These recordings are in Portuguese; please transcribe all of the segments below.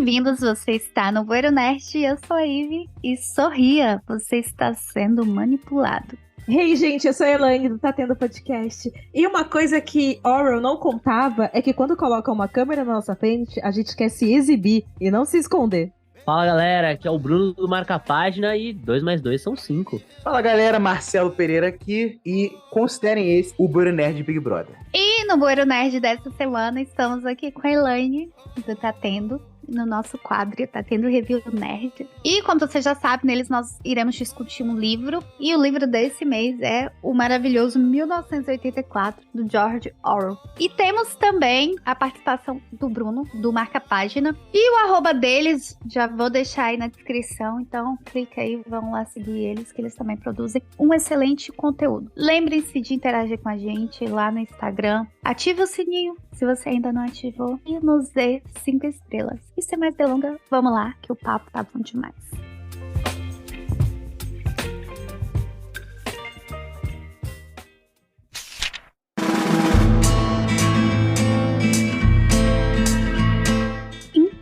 bem-vindos, você está no Bueiro Nerd, eu sou a Ivy, e sorria, você está sendo manipulado. Hey, gente, eu sou a Elaine do Tá Tendo Podcast. E uma coisa que Orwell não contava é que quando coloca uma câmera na nossa frente, a gente quer se exibir e não se esconder. Fala galera, aqui é o Bruno do Marca Página e 2 mais 2 são 5. Fala galera, Marcelo Pereira aqui e considerem esse o Bueiro Nerd Big Brother. E no Bueiro Nerd dessa semana estamos aqui com a Elaine do Tá Tendo, no nosso quadro Tá Tendo Review Nerd. E como você já sabe, neles nós iremos discutir um livro, e o livro desse mês é o maravilhoso 1984, do George Orwell. E temos também a participação do Bruno, do Marca Página, e o arroba deles, já vou deixar aí na descrição, então clica aí, vão lá seguir eles, que eles também produzem um excelente conteúdo. Lembrem-se de interagir com a gente lá no Instagram, ative o sininho, se você ainda não ativou, e nos dê 5 estrelas. E sem mais delongas, vamos lá, que o papo tá bom demais.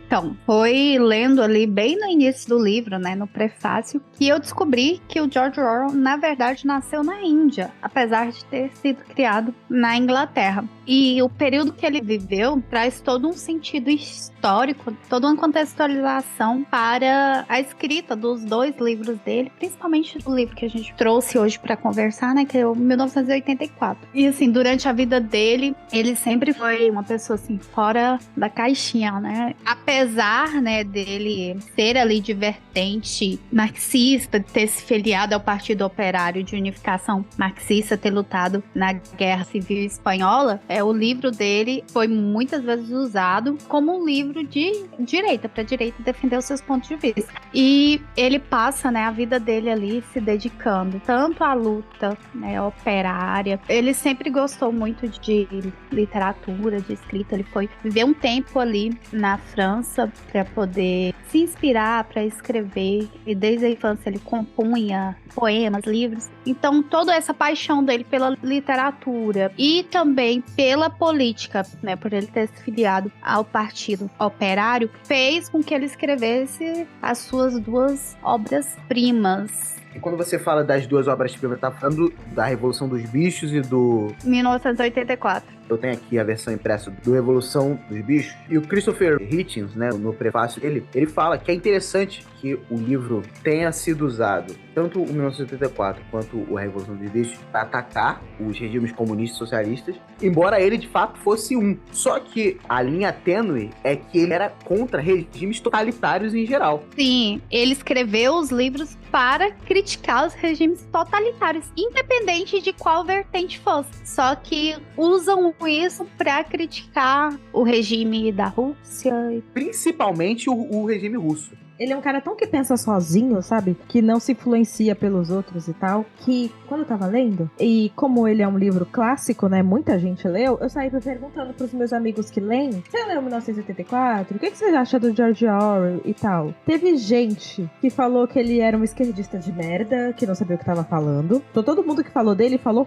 Então, foi lendo ali bem no início do livro, né, no prefácio, que eu descobri que o George Orwell, na verdade, nasceu na Índia, apesar de ter sido criado na Inglaterra. E o período que ele viveu traz todo um sentido histórico, toda uma contextualização para a escrita dos 2 livros dele, principalmente o livro que a gente trouxe hoje para conversar, né, que é o 1984. E assim, durante a vida dele, ele sempre foi uma pessoa assim, fora da caixinha, né? Apesar, né, dele ser ali de vertente marxista, de ter se filiado ao Partido Operário de Unificação Marxista, ter lutado na Guerra Civil Espanhola, o livro dele foi muitas vezes usado como um livro de direita, para a direita defender os seus pontos de vista. E ele passa, né, a vida dele ali se dedicando tanto à luta, né, operária. Ele sempre gostou muito de literatura, de escrita. Ele foi viver um tempo ali na França para poder se inspirar, para escrever, e desde a infância ele compunha poemas, livros. Então toda essa paixão dele pela literatura e também pela política, né, por ele ter se filiado ao Partido Operário, fez com que ele escrevesse as suas 2 obras-primas. E quando você fala das 2 obras-primas, tá falando da Revolução dos Bichos e do 1984. Eu tenho aqui a versão impressa do Revolução dos Bichos. E o Christopher Hitchens, né, no prefácio dele, ele fala que é interessante que o livro tenha sido usado, tanto o 1984 quanto o Revolução dos Bichos, para atacar os regimes comunistas e socialistas, embora ele de fato fosse um. Só que a linha tênue é que ele era contra regimes totalitários em geral. Sim, ele escreveu os livros para criticar os regimes totalitários, independente de qual vertente fosse. Só que usam isso para criticar o regime da Rússia. Principalmente o regime russo. Ele é um cara tão que pensa sozinho, sabe? Que não se influencia pelos outros e tal. Que quando eu tava lendo, e como ele é um livro clássico, né? Muita gente leu, eu saí perguntando pros meus amigos que leem: você leu 1984? O que você acha do George Orwell e tal? Teve gente que falou que ele era um esquerdista de merda, que não sabia o que tava falando. Então todo mundo que falou dele falou.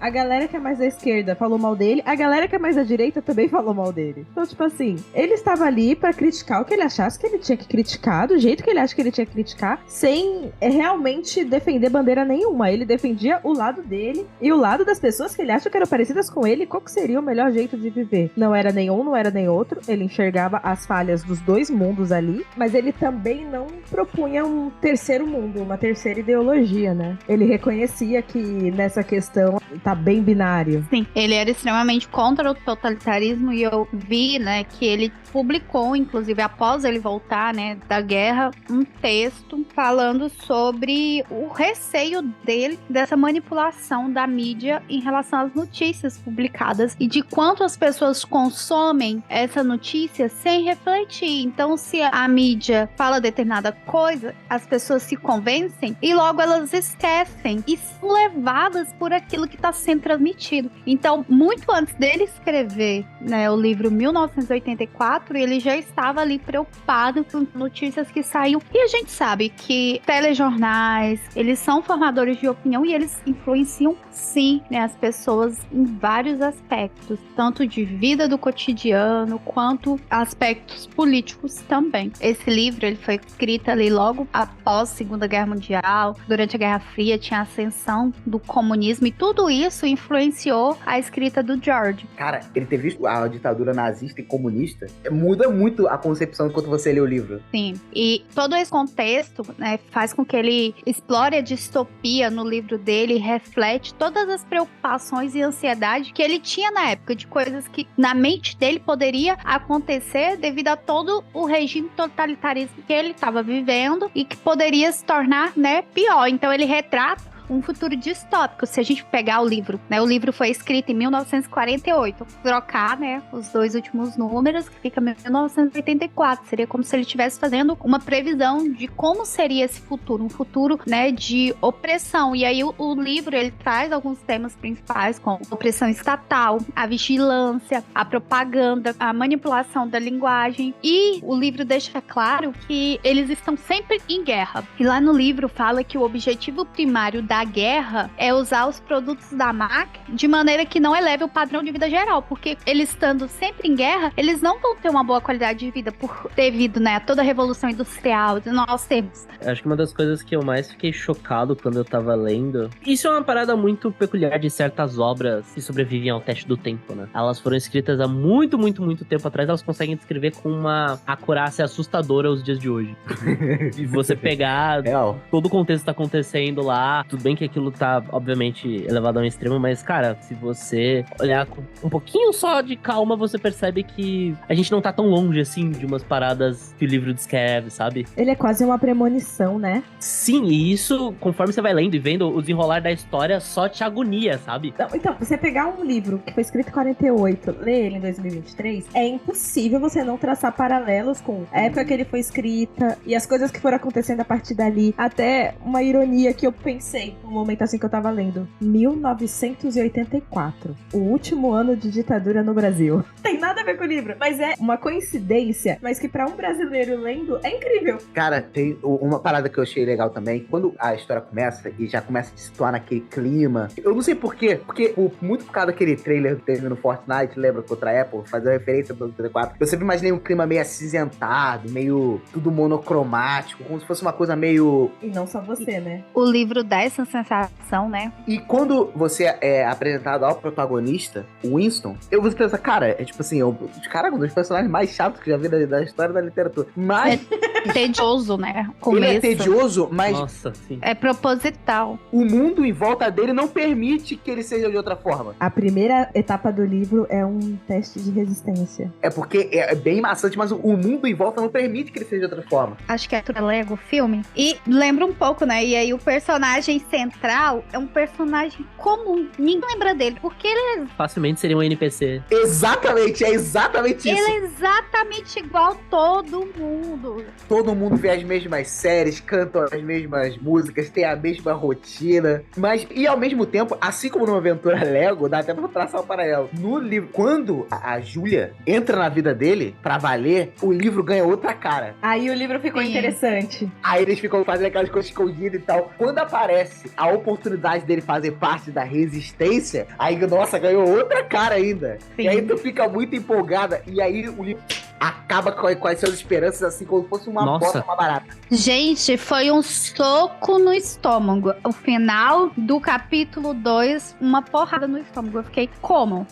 A galera que é mais da esquerda falou mal dele, a galera que é mais da direita também falou mal dele. Então, tipo assim, ele estava ali pra criticar o que ele achasse que ele tinha que criticar, do jeito que ele acha que ele tinha que criticar, sem realmente defender bandeira nenhuma. Ele defendia o lado dele e o lado das pessoas que ele acha que eram parecidas com ele, qual que seria o melhor jeito de viver. Não era nenhum, não era nem outro. Ele enxergava as falhas dos 2 mundos ali, mas ele também não propunha um terceiro mundo, uma terceira ideologia, né? Ele reconhecia que nessa questão tá bem binário. Sim, ele era extremamente contra o totalitarismo, e eu vi, né, que ele publicou, inclusive após ele voltar, né, da guerra, um texto falando sobre o receio dele dessa manipulação da mídia em relação às notícias publicadas e de quanto as pessoas consomem essa notícia sem refletir. Então, se a mídia fala determinada coisa, as pessoas se convencem e logo elas esquecem e são levadas por aquilo que está sendo transmitido. Então, muito antes dele escrever, né, o livro 1984, ele já estava ali preocupado com notícias que saíam. E a gente sabe que telejornais, eles são formadores de opinião e eles influenciam, sim, né, as pessoas em vários aspectos, tanto de vida do cotidiano, quanto aspectos políticos também. Esse livro, ele foi escrito ali logo após a Segunda Guerra Mundial, durante a Guerra Fria, tinha a ascensão do comunismo, e tudo isso influenciou a escrita do George. Cara, ele ter visto a ditadura nazista e comunista muda muito a concepção enquanto você lê o livro. Sim, e todo esse contexto, né, faz com que ele explore a distopia no livro dele e reflete todas as preocupações e ansiedade que ele tinha na época, de coisas que na mente dele poderia acontecer devido a todo o regime totalitarista que ele estava vivendo e que poderia se tornar, né, pior. Então ele retrata um futuro distópico. Se a gente pegar o livro, né? O livro foi escrito em 1948. Trocar, né, os dois últimos números, que fica 1984. Seria como se ele estivesse fazendo uma previsão de como seria esse futuro. Um futuro, né, de opressão. E aí o livro, ele traz alguns temas principais, como a opressão estatal, a vigilância, a propaganda, a manipulação da linguagem. E o livro deixa claro que eles estão sempre em guerra. E lá no livro fala que o objetivo primário da guerra é usar os produtos da máquina de maneira que não eleve o padrão de vida geral, porque eles estando sempre em guerra, eles não vão ter uma boa qualidade de vida devido, né, a toda a revolução industrial que nós temos. Acho que uma das coisas que eu mais fiquei chocado quando eu tava lendo, isso é uma parada muito peculiar de certas obras que sobrevivem ao teste do tempo, né? Elas foram escritas há muito tempo atrás, elas conseguem descrever com uma acurácia assustadora os dias de hoje. E você pegar todo o contexto que tá acontecendo lá, tudo bem que aquilo tá, obviamente, elevado a um extremo, mas, cara, se você olhar com um pouquinho só de calma, você percebe que a gente não tá tão longe, assim, de umas paradas que o livro descreve, sabe? Ele é quase uma premonição, né? Sim, e isso, conforme você vai lendo e vendo o desenrolar da história, só te agonia, sabe? Então, você pegar um livro que foi escrito em 48, ler ele em 2023, é impossível você não traçar paralelos com a época que ele foi escrita e as coisas que foram acontecendo a partir dali. Até uma ironia que eu pensei no momento assim que eu tava lendo. 1984. O último ano de ditadura no Brasil. Tem nada a ver com o livro, mas é uma coincidência, mas que pra um brasileiro lendo é incrível. Cara, tem uma parada que eu achei legal também. Quando a história começa e já começa a se situar naquele clima, eu não sei porquê, porque muito por causa daquele trailer que teve no Fortnite, lembra, contra a Apple, fazendo referência ao 34, eu sempre imaginei um clima meio acinzentado, meio tudo monocromático, como se fosse uma coisa meio... E não só você, né? O livro dá essa sensação, né? E quando você é apresentado ao protagonista, o Winston, você pensa, cara, é tipo assim, caraca, um dos personagens mais chatos que já vi da história da literatura. Mas... É tedioso, né? Ele é tedioso, mas... Nossa, sim. É proposital. O mundo em volta dele não permite que ele seja de outra forma. A primeira etapa do livro é um teste de resistência. É porque é bem maçante, mas o mundo em volta não permite que ele seja de outra forma. Acho que é Lego, o filme. E lembra um pouco, né? E aí o personagem central é um personagem comum. Ninguém lembra dele, porque ele é... Facilmente seria um NPC. Exatamente, é exatamente isso. Ele é exatamente igual a todo mundo. Todo mundo vê as mesmas séries, cantam as mesmas músicas, tem a mesma rotina. Mas, e ao mesmo tempo, assim como numa aventura Lego, dá até pra traçar um paralelo. No livro, quando a Júlia entra na vida dele, pra valer, o livro ganha outra cara. Aí o livro ficou interessante. Aí eles ficam fazendo aquelas coisas escondidas e tal. Quando aparece a oportunidade dele fazer parte da resistência, aí, nossa, ganhou outra cara ainda. Sim. E aí tu fica muito empolgada. E aí o livro acaba com as suas esperanças, assim, como se fosse uma bota, uma barata. Gente, foi um soco no estômago. O final do capítulo 2, uma porrada no estômago. Eu fiquei, como?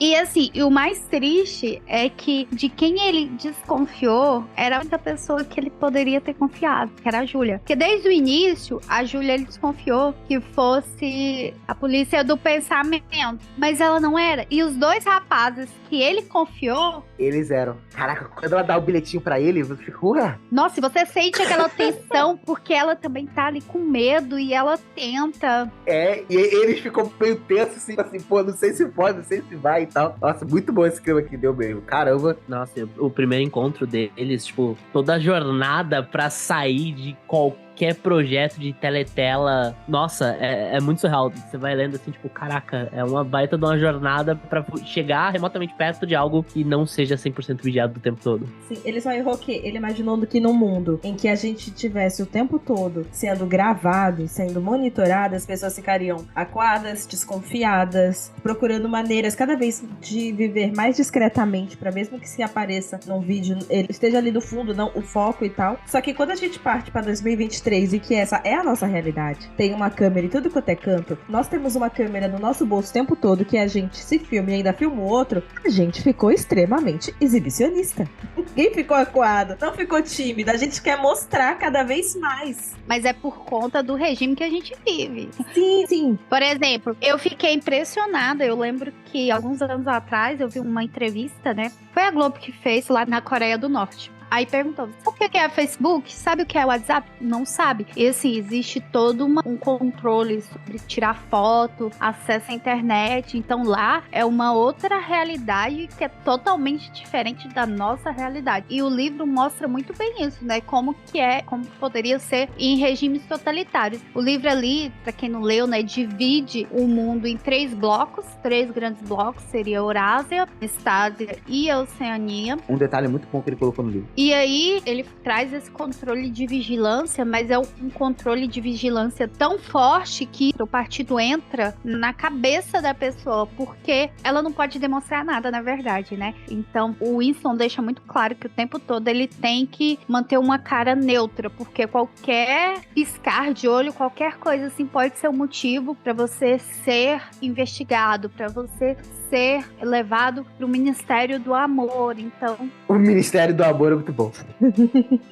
E assim, o mais triste é que de quem ele desconfiou era a única pessoa que ele poderia ter confiado, que era a Júlia. Porque desde o início, a Júlia ele desconfiou que fosse a polícia do pensamento, mas ela não era. E os dois rapazes que ele confiou... Eles eram. Caraca, quando ela dá o bilhetinho pra ele, você fica, ué. Nossa, e você sente aquela tensão, porque ela também tá ali com medo e ela tenta... É, e eles ficam meio tensos, assim, pô, não sei se pode, não sei se vai e tal. Nossa, muito bom esse clima que deu mesmo. Caramba. Nossa, o primeiro encontro deles, tipo, toda a jornada pra sair de qualquer qualquer projeto de teletela. Nossa, é muito surreal. Você vai lendo assim, tipo, caraca, é uma baita de uma jornada pra chegar remotamente perto de algo que não seja 100% vigiado o tempo todo. Sim, ele só errou o quê? Ele imaginou que num mundo em que a gente tivesse o tempo todo sendo gravado, sendo monitorado, as pessoas ficariam acuadas, desconfiadas, procurando maneiras cada vez de viver mais discretamente, pra mesmo que se apareça num vídeo, ele esteja ali no fundo, não o foco e tal. Só que quando a gente parte pra 2023 e que essa é a nossa realidade, tem uma câmera em tudo quanto é canto, nós temos uma câmera no nosso bolso o tempo todo que a gente se filma e ainda filma o outro, a gente ficou extremamente exibicionista. Ninguém ficou acuado, não ficou tímida, a gente quer mostrar cada vez mais. Mas é por conta do regime que a gente vive. Sim, sim. Por exemplo, eu fiquei impressionada. Eu lembro que alguns anos atrás eu vi uma entrevista, né? Foi a Globo que fez lá na Coreia do Norte. Aí perguntou, sabe o que é Facebook? Sabe o que é o WhatsApp? Não sabe. E assim, existe todo um controle sobre tirar foto, acesso à internet. Então lá é uma outra realidade que é totalmente diferente da nossa realidade. E o livro mostra muito bem isso, né? Como poderia ser em regimes totalitários. O livro ali, pra quem não leu, né, divide o mundo em 3 blocos, 3 grandes blocos, seria a Eurásia, Estásia e a Oceania. Um detalhe muito bom que ele colocou no livro. E aí, ele traz esse controle de vigilância, mas é um controle de vigilância tão forte que o partido entra na cabeça da pessoa, porque ela não pode demonstrar nada, na verdade, né? Então, o Winston deixa muito claro que o tempo todo ele tem que manter uma cara neutra, porque qualquer piscar de olho, qualquer coisa assim, pode ser um motivo para você ser investigado, para você ser levado para o Ministério do Amor. Então, o Ministério do Amor é muito bom.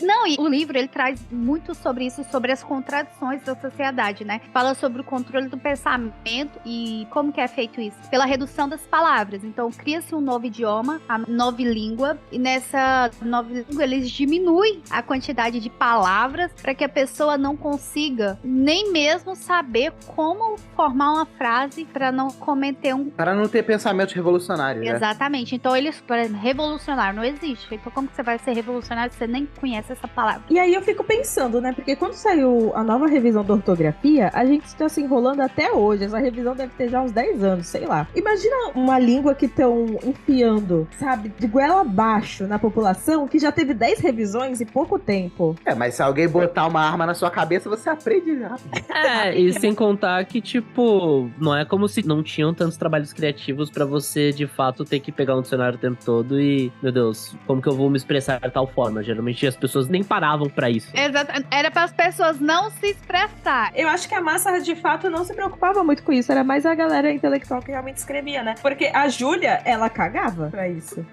Não, e o livro ele traz muito sobre isso, sobre as contradições da sociedade, né? Fala sobre o controle do pensamento e como que é feito isso? Pela redução das palavras. Então, cria-se um novo idioma, a nova língua, e nessa nova língua eles diminuem a quantidade de palavras para que a pessoa não consiga nem mesmo saber como formar uma frase para não cometer para não ter pensamentos revolucionários, né? Exatamente. Então eles, por exemplo, revolucionário não existe. Então como que você vai ser revolucionário se você nem conhece essa palavra? E aí eu fico pensando, né? Porque quando saiu a nova revisão da ortografia, a gente está se enrolando até hoje. Essa revisão deve ter já uns 10 anos, sei lá. Imagina uma língua que estão enfiando, sabe, de goela abaixo na população, que já teve 10 revisões em pouco tempo. Mas se alguém botar uma arma na sua cabeça, você aprende já. E sem contar que, tipo, não é como se não tinham tantos trabalhos criativos pra você, de fato, ter que pegar um dicionário o tempo todo e, meu Deus, como que eu vou me expressar de tal forma? Geralmente as pessoas nem paravam pra isso. Exato. Era para as pessoas não se expressar. Eu acho que a massa, de fato, não se preocupava muito com isso. Era mais a galera intelectual que realmente escrevia, né? Porque a Júlia, ela cagava pra isso.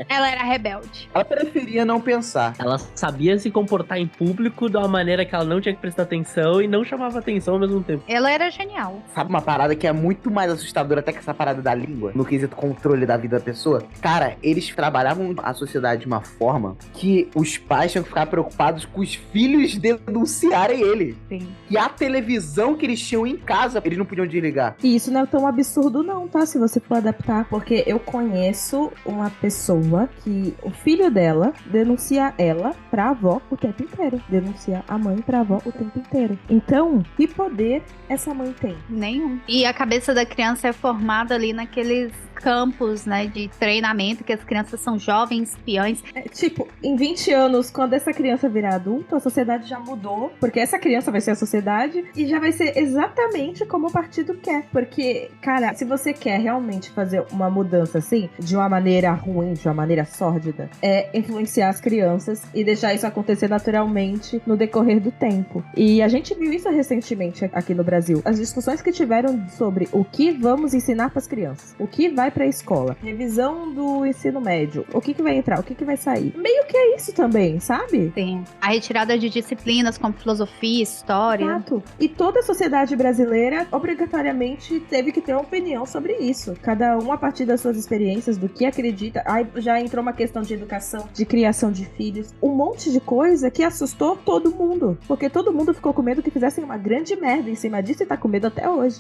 Ela era rebelde. Ela preferia não pensar. Ela sabia se comportar em público de uma maneira que ela não tinha que prestar atenção e não chamava atenção ao mesmo tempo. Ela era genial. Sabe uma parada que é muito mais assustadora até que essa parada da língua, no quesito controle da vida da pessoa? Cara, eles trabalhavam a sociedade de uma forma que os pais tinham que ficar preocupados com os filhos denunciarem ele. Sim. E a televisão que eles tinham em casa, eles não podiam desligar. E isso não é tão absurdo não, tá? Se você for adaptar. Porque eu conheço uma pessoa que o filho dela denuncia ela pra avó o tempo inteiro. Denuncia a mãe pra avó o tempo inteiro. Então, que poder essa mãe tem? Nenhum. E a cabeça da criança é formada ali naqueles campos, né, de treinamento, que as crianças são jovens espiões. Tipo, em 20 anos, quando essa criança virar adulto, a sociedade já mudou, porque essa criança vai ser a sociedade e já vai ser exatamente como o partido quer. Porque, cara, se você quer realmente fazer uma mudança assim, de uma maneira ruim, de uma maneira sórdida, é influenciar as crianças e deixar isso acontecer naturalmente no decorrer do tempo. E a gente viu isso recentemente aqui no Brasil. As discussões que tiveram sobre o que vamos ensinar para as crianças, o que vai pra escola, revisão do ensino médio, o que vai entrar, o que vai sair. Meio que é isso também, sabe? Sim. A retirada de disciplinas como filosofia, história. Exato. E toda a sociedade brasileira obrigatoriamente teve que ter uma opinião sobre isso. Cada um a partir das suas experiências, do que acredita. Aí já entrou uma questão de educação, de criação de filhos, um monte de coisa que assustou todo mundo. Porque todo mundo ficou com medo que fizessem uma grande merda em cima disso e tá com medo até hoje.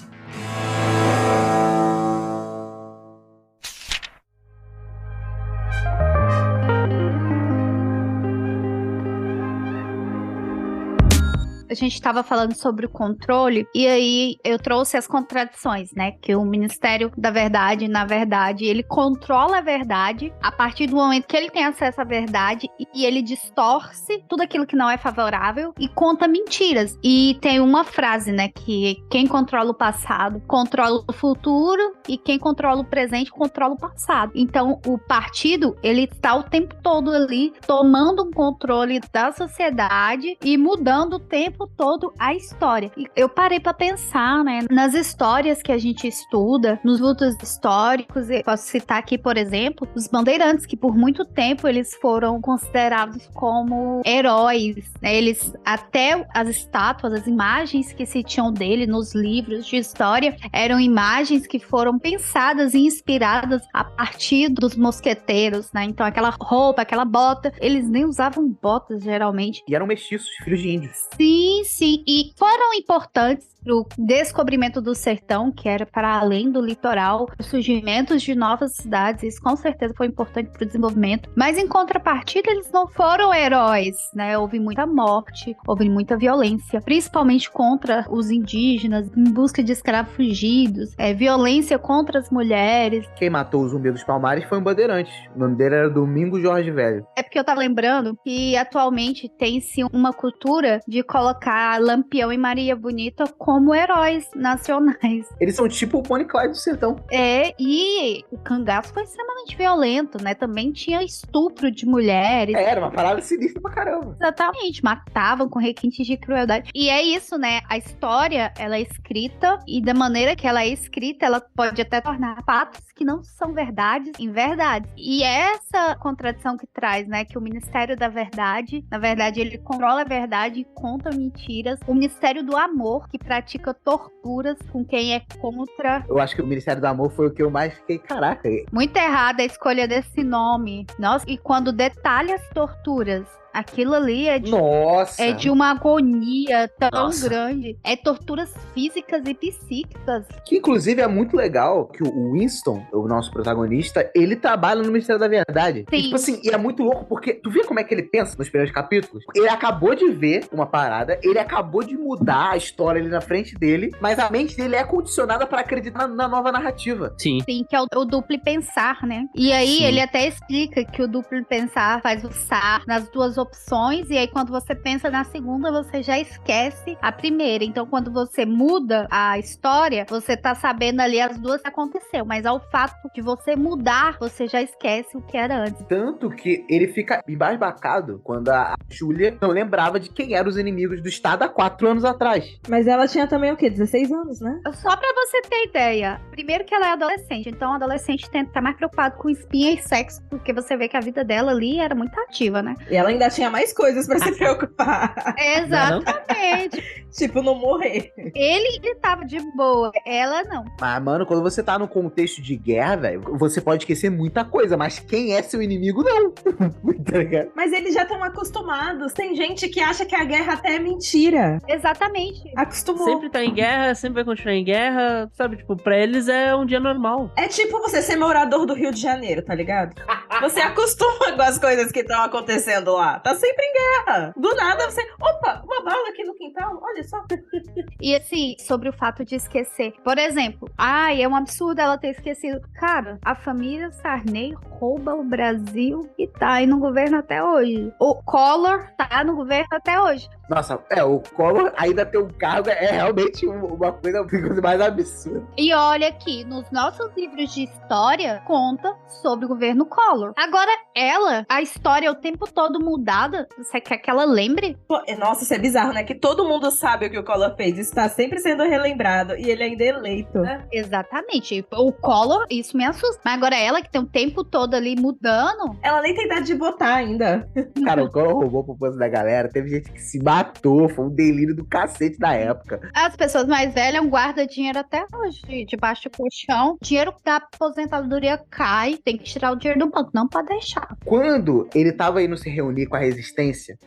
a gente tava falando sobre o controle, e aí eu trouxe as contradições, né? Que o Ministério da Verdade, na verdade, ele controla a verdade a partir do momento que ele tem acesso à verdade e ele distorce tudo aquilo que não é favorável e conta mentiras. E tem uma frase, né? Que quem controla o passado controla o futuro e quem controla o presente controla o passado. Então, o partido, ele está o tempo todo ali tomando um controle da sociedade e mudando o tempo todo a história. E eu parei para pensar, né, nas histórias que a gente estuda, nos lutos históricos. Eu posso citar aqui, por exemplo, os bandeirantes, que por muito tempo eles foram considerados como heróis, né? Eles, até as estátuas, as imagens que se tinham dele nos livros de história, eram imagens que foram pensadas e inspiradas a partir dos mosqueteiros, né? Então aquela roupa, aquela bota, eles nem usavam botas geralmente. E eram mestiços, filhos de índios. Sim, sim. E foram importantes pro descobrimento do sertão, que era para além do litoral, o surgimento de novas cidades. Isso com certeza foi importante para o desenvolvimento. Mas em contrapartida, eles não foram heróis, né? Houve muita morte, houve muita violência, principalmente contra os indígenas, em busca de escravos fugidos, violência contra as mulheres. Quem matou o Zumbi dos Palmares foi um bandeirante. O nome dele era Domingos Jorge Velho. É porque eu tava lembrando que atualmente tem-se uma cultura de colocar Lampião e Maria Bonita como heróis nacionais. Eles são tipo o Bonnie e Clyde do sertão. E o cangaço foi extremamente violento, né? Também tinha estupro de mulheres. Era uma parada sinistra pra caramba. Exatamente, matavam com requintes de crueldade. E é isso, né? A história, ela é escrita, e da maneira que ela é escrita, ela pode até tornar fatos que não são verdades em verdade. E é essa contradição que traz, né? Que o Ministério da Verdade, na verdade, ele controla a verdade e conta mentiras. O Ministério do Amor, que pratica torturas com quem é contra. Eu acho que o Ministério do Amor foi o que eu mais fiquei, caraca. Muito errada a escolha desse nome. Nossa, e quando detalha as torturas, aquilo ali é de uma agonia tão grande. É torturas físicas e psíquicas. Que, inclusive, é muito legal que o Winston, o nosso protagonista, ele trabalha no Ministério da Verdade. Sim. E, tipo assim, e é muito louco porque tu vê como é que ele pensa nos primeiros capítulos? Ele acabou de ver uma parada, ele acabou de mudar a história ali na frente dele, mas a mente dele é condicionada pra acreditar na nova narrativa. Sim. Sim, que é o duplo pensar, né? E aí, ele até explica que o duplo pensar faz pensar nas duas opções, e aí quando você pensa na segunda, você já esquece a primeira. Então, quando você muda a história, você tá sabendo ali as duas que aconteceu, mas ao fato de você mudar, você já esquece o que era antes. Tanto que ele fica embasbacado quando a Júlia não lembrava de quem eram os inimigos do Estado há 4 anos atrás. Mas ela tinha também o quê? 16 anos, né? Só pra você ter ideia, primeiro que ela é adolescente, então a adolescente tem que estar mais preocupado com espinha e sexo, porque você vê que a vida dela ali era muito ativa, né? E ela ainda tinha mais coisas pra se preocupar. Exatamente. Tipo, não morrer. Ele tava de boa, ela não. Mas, mano, quando você tá num contexto de guerra, velho, você pode esquecer muita coisa, mas quem é seu inimigo, não. Tá ligado? Mas eles já estão acostumados. Tem gente que acha que a guerra até é mentira. Exatamente. Acostumou. Sempre tá em guerra, sempre vai continuar em guerra, sabe? Tipo, pra eles é um dia normal. É tipo você ser morador do Rio de Janeiro, tá ligado? Você acostuma com as coisas que estão acontecendo lá. Tá sempre em guerra. Do nada você... Opa, uma bala aqui no quintal. Olha só. E assim, sobre o fato de esquecer. Por exemplo, é um absurdo ela ter esquecido. Cara, a família Sarney rouba o Brasil e tá aí no governo até hoje. O Collor tá no governo até hoje. Nossa, o Collor ainda ter um cargo é realmente uma coisa mais absurda. E olha aqui, nos nossos livros de história, conta sobre o governo Collor. Agora, a história é o tempo todo mudada. Você quer que ela lembre? Nossa, isso é bizarro, né? Que todo mundo sabe o que o Collor fez. Isso tá sempre sendo relembrado. E ele ainda é eleito. Exatamente. O Collor, isso me assusta. Mas agora ela, que tem o tempo todo ali mudando... Ela nem tem idade de votar ainda. Cara, o Collor roubou pro posto da galera. Teve gente que se matou. Foi um delírio do cacete da época. As pessoas mais velhas guardam dinheiro até hoje, debaixo do colchão. Dinheiro da aposentadoria cai. Tem que tirar o dinheiro do banco. Não pode deixar. Quando ele tava indo se reunir com a resistência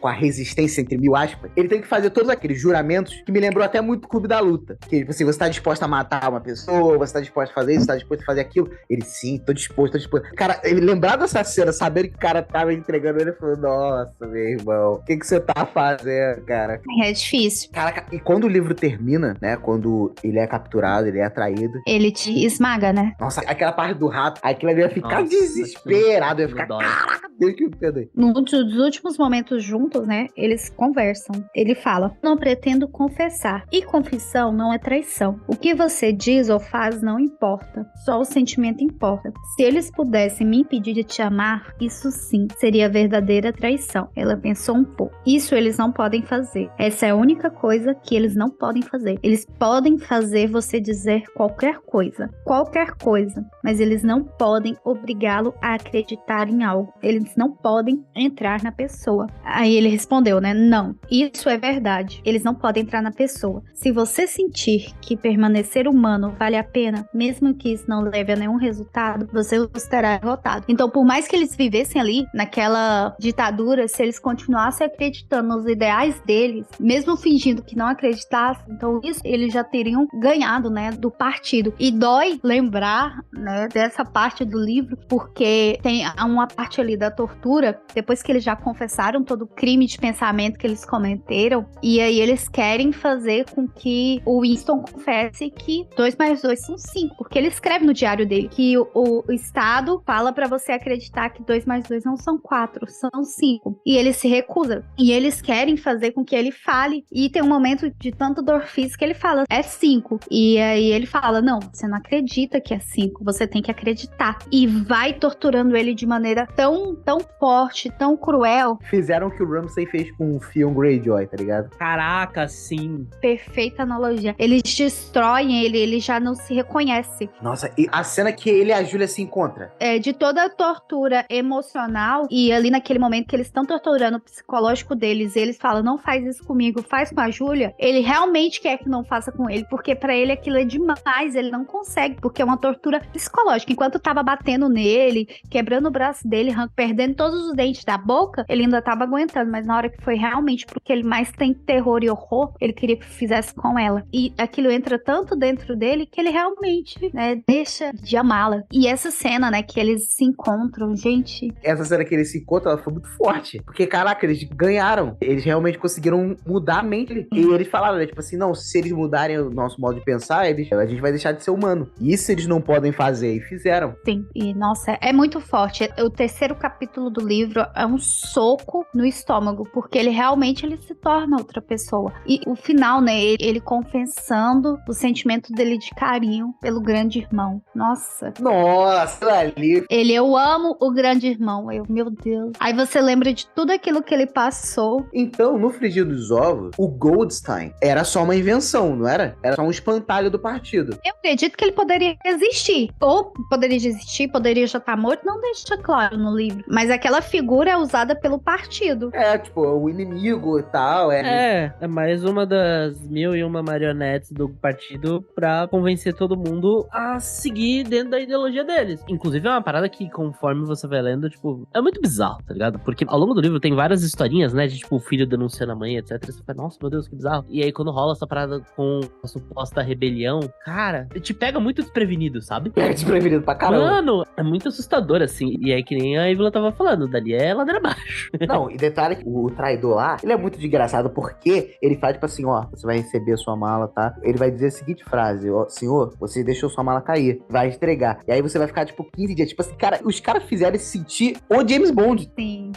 entre mil aspas, ele tem que fazer todos aqueles juramentos que me lembrou até muito o Clube da Luta. Que, tipo assim, você tá disposto a matar uma pessoa, você tá disposto a fazer isso, você tá disposto a fazer aquilo. Ele, sim, tô disposto. Cara, ele lembrar dessa cena, sabendo que o cara tava entregando ele, falou, nossa, meu irmão, o que você tá fazendo, cara? É difícil. Caraca, e quando o livro termina, né, quando ele é capturado, ele é atraído, Ele te esmaga, né? nossa, aquela parte do rato, aquilo ali ia ficar Nossa, desesperado, ia aquilo ficar, dói. caraca, Deus que me perdoe. Nos últimos momentos juntos, né, eles conversam. Ele fala, não pretendo confessar. E confissão não é traição. O que você diz ou faz não importa. Só o sentimento importa. Se eles pudessem me impedir de te amar, isso sim seria verdadeira traição. Ela pensou um pouco. Isso eles não podem fazer. Essa é a única coisa que eles não podem fazer. Eles podem fazer você dizer qualquer coisa. Qualquer coisa. Mas eles não podem obrigá-lo a acreditar em algo. Eles não podem entrar na pessoa. Aí ele respondeu, né? Não. Isso é verdade. Eles não podem entrar na pessoa. Se você sentir que permanecer humano vale a pena, mesmo que isso não leve a nenhum resultado, você estará derrotado. Então, por mais que eles vivessem ali, naquela ditadura, se eles continuassem acreditando nos ideais deles, mesmo fingindo que não acreditassem, então isso eles já teriam ganhado, né, do partido. E dói lembrar, né, dessa parte do livro, porque tem uma parte ali da tortura, depois que eles já confessaram todo o crime de pensamento que eles cometeram, e aí eles querem fazer com que o Winston confesse que 2 mais 2 são 5, porque ele escreve no diário dele que o Estado fala pra você acreditar que 2 mais 2 não são 4, são 5, e ele se recusa, e eles querem fazer com que ele fale, e tem um momento de tanta dor física que ele fala, é 5, e aí ele fala, não, você não acredita que é 5, você tem que acreditar, e vai torturando ele de maneira tão forte, tão cruel. Fizeram o que o Ramsay fez com o Theon Greyjoy, tá ligado? Caraca, sim. Perfeita analogia. Eles destroem ele já não se reconhece. Nossa, e a cena que ele e a Júlia se encontram. De toda a tortura emocional, e ali naquele momento que eles estão torturando o psicológico deles, eles falam, não faz isso comigo, faz com a Júlia, ele realmente quer que não faça com ele, porque pra ele aquilo é demais, ele não consegue, porque é uma tortura psicológica. Enquanto tava batendo nele, quebrando o braço dele, perdendo todos os dentes da boca, ele ainda tava aguentando, mas na hora que foi realmente porque ele mais tem terror e horror, ele queria que fizesse com ela. E aquilo entra tanto dentro dele que ele realmente, né, deixa de amá-la. E essa cena, né, que eles se encontram, gente... Essa cena que eles se encontram, ela foi muito forte. Porque, caraca, eles ganharam. Eles realmente conseguiram mudar a mente. E eles falaram, né, tipo assim, não, se eles mudarem o nosso modo de pensar, a gente vai deixar de ser humano. E isso eles não podem fazer. E fizeram. Sim, e nossa, é muito forte. O terceiro capítulo do livro é um soco no estômago, porque ele realmente se torna outra pessoa. E o final, né, ele confessando o sentimento dele de carinho pelo grande irmão. Nossa. Nossa, ali. Eu amo o grande irmão. Meu Deus. Aí você lembra de tudo aquilo que ele passou. Então, no frigir dos ovos, o Goldstein era só uma invenção, não era? Era só um espantalho do partido. Eu acredito que ele poderia existir. Ou poderia existir, poderia já estar morto. Não deixa claro no livro. Mas aquela figura é usada pelo partido. É, tipo, o inimigo e tal. É mais uma das 1001 marionetes do partido pra convencer todo mundo a seguir dentro da ideologia deles. Inclusive é uma parada que, conforme você vai lendo, tipo, é muito bizarro, tá ligado? Porque ao longo do livro tem várias historinhas, né, de tipo, o filho denunciando a mãe, etc. E você fala, nossa, meu Deus, que bizarro. E aí quando rola essa parada com a suposta rebelião, cara, te pega muito desprevenido, sabe? É desprevenido pra caramba. Mano, é muito assustador, assim. E aí que nem a Ivla tava falando, dali é ladeira abaixo. Não, e detalhe que o traidor lá, ele é muito desgraçado porque ele faz tipo assim, ó, você vai receber a sua mala, tá? Ele vai dizer a seguinte frase, ó, senhor, você deixou sua mala cair, vai entregar. E aí você vai ficar tipo 15 dias, tipo assim, cara, os caras fizeram ele se sentir o James Bond. Sim.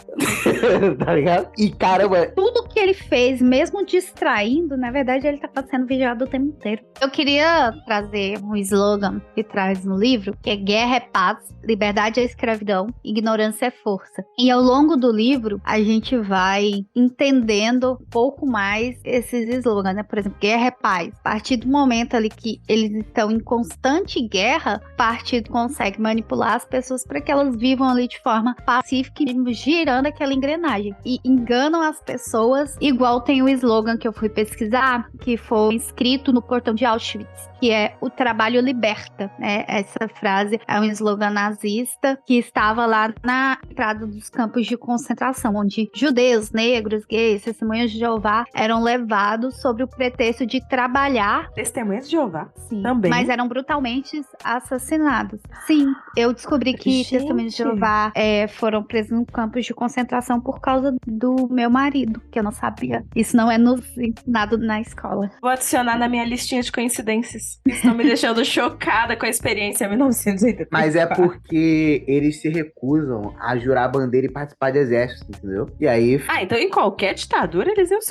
Tá ligado? E caramba, Tudo que ele fez, mesmo distraindo, na verdade ele tava sendo vigiado o tempo inteiro. Eu queria trazer um slogan que traz no livro, que é guerra é paz, liberdade é escravidão, ignorância é força. E ao longo do livro, a gente vai entendendo um pouco mais esses slogans, né? Por exemplo, guerra é paz. A partir do momento ali que eles estão em constante guerra, o partido consegue manipular as pessoas para que elas vivam ali de forma pacífica e girando aquela engrenagem. E enganam as pessoas, igual tem o slogan que eu fui pesquisar, que foi escrito no portão de Auschwitz, que é o trabalho liberta, né? Essa frase é um slogan nazista que estava lá na entrada dos campos de concentração, onde judeus, negros, gays, testemunhas de Jeová eram levados sobre o pretexto de trabalhar. Testemunhas de Jeová? Sim, também. mas eram brutalmente assassinados. Sim, eu descobri que testemunhas de Jeová foram presos em campos de concentração por causa do meu marido, que eu não sabia. Isso não é nos ensinado na escola. Vou adicionar na minha listinha de coincidências. Estão me deixando chocada com a experiência em 1980. Mas é porque eles se recusam a jurar a bandeira e participar de exército, entendeu? E aí... Então em qualquer ditadura eles iam se...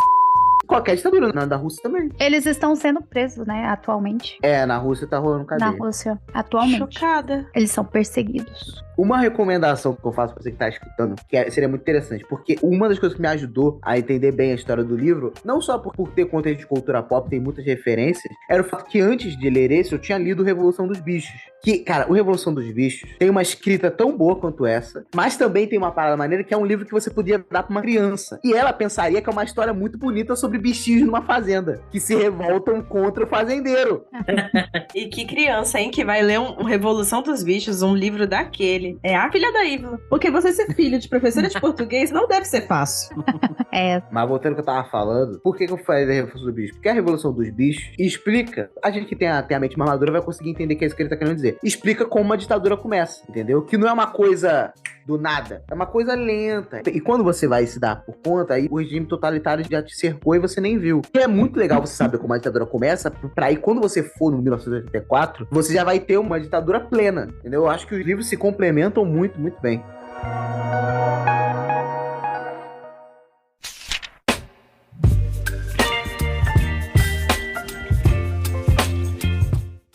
Qualquer ditadura, na da Rússia também. Eles estão sendo presos, né, atualmente. Na Rússia tá rolando cadeia. Na Rússia, atualmente. Chocada. Eles são perseguidos. Uma recomendação que eu faço pra você que tá escutando, seria muito interessante, porque uma das coisas que me ajudou a entender bem a história do livro, não só por ter conteúdo de cultura pop, tem muitas referências, era o fato que antes de ler esse, eu tinha lido Revolução dos Bichos. Que, cara, o Revolução dos Bichos tem uma escrita tão boa quanto essa, mas também tem uma parada maneira que é um livro que você podia dar pra uma criança. E ela pensaria que é uma história muito bonita sobre bichinhos numa fazenda, que se revoltam contra o fazendeiro. E que criança, hein, que vai ler um Revolução dos Bichos, um livro daquele. É a filha da Ívila. Porque você ser filho de professora de português não deve ser fácil. Mas voltando ao que eu tava falando, por que eu falei da Revolução dos Bichos? Porque a Revolução dos Bichos explica, a gente que tem a mente mais madura vai conseguir entender o que é isso que ele tá querendo dizer. Explica como uma ditadura começa, entendeu? Que não é uma coisa do nada, é uma coisa lenta. E quando você vai se dar por conta, aí o regime totalitário já te cercou e você nem viu. E é muito legal você saber como a ditadura começa, pra aí quando você for no 1984, você já vai ter uma ditadura plena, entendeu? Eu acho que os livros se complementam muito, muito bem.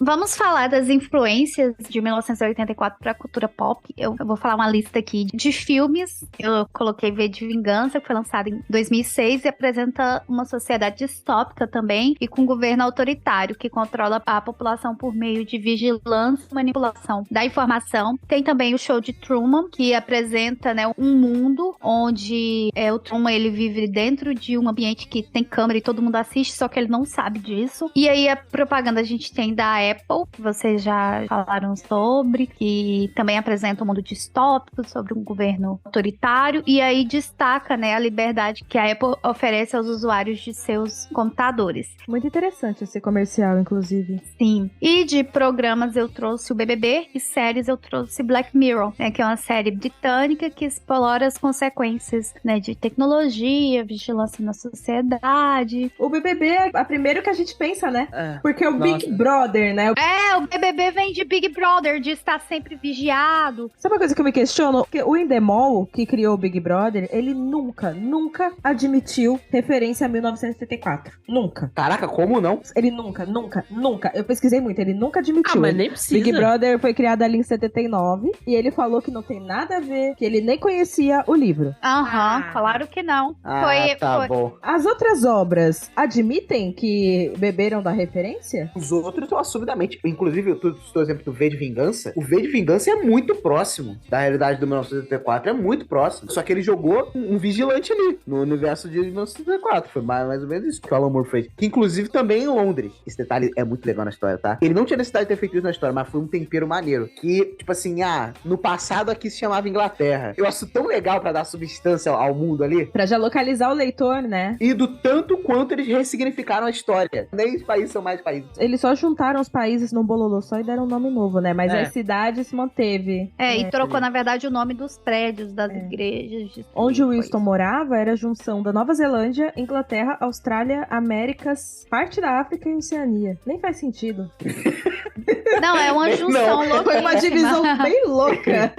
Vamos falar das influências de 1984 para a cultura pop. Eu vou falar uma lista aqui de filmes. Eu coloquei V de Vingança, que foi lançado em 2006 e apresenta uma sociedade distópica também e com um governo autoritário que controla a população por meio de vigilância e manipulação da informação. Tem também o Show de Truman, que apresenta, né, um mundo onde o Truman ele vive dentro de um ambiente que tem câmera e todo mundo assiste, só que ele não sabe disso. E aí a propaganda a gente tem da Apple, que vocês já falaram sobre, que também apresenta um mundo distópico sobre um governo autoritário, e aí destaca, né, a liberdade que a Apple oferece aos usuários de seus computadores. Muito interessante esse comercial, inclusive. Sim. E de programas eu trouxe o BBB e séries eu trouxe Black Mirror, né, que é uma série britânica que explora as consequências, né, de tecnologia, vigilância na sociedade. O BBB é a primeira que a gente pensa, né? Porque é o Big Brother, né? O BBB vem de Big Brother, de estar sempre vigiado. Sabe uma coisa que eu me questiono? Porque o Endemol, que criou o Big Brother, ele nunca admitiu referência a 1974. Nunca. Caraca, como não? Ele nunca. Eu pesquisei muito, ele nunca admitiu. Mas nem precisa. Big Brother foi criado ali em 79 e ele falou que não tem nada a ver, que ele nem conhecia o livro. Claro que não. Bom. As outras obras admitem que beberam da referência? Os outros eu assumidamente, inclusive eu estou exemplo do V de Vingança. O V de Vingança é muito próximo da realidade do 1984, é muito próximo. Só que ele jogou um vigilante ali, no universo de 1984. Foi mais ou menos isso que o Alan Moore fez. Que inclusive também em Londres. Esse detalhe é muito legal na história, tá? Ele não tinha necessidade de ter feito isso na história, mas foi um tempero maneiro. Que, tipo assim, no passado aqui se chamava Inglaterra. Eu acho tão legal pra dar substância ao mundo ali. Pra já localizar o leitor, né? E do tanto quanto eles ressignificaram a história. Nem os países são mais países. Eles só juntaram os países num bololô só e deram um nome novo, né? Mas a cidade se manteve. E trocou, na verdade, o nome dos prédios, das igrejas. Onde o Winston morava era a junção da Nova Zelândia, Inglaterra, Austrália, Américas, parte da África e Oceania. Nem faz sentido. Não, é uma junção louca. Foi uma divisão bem louca.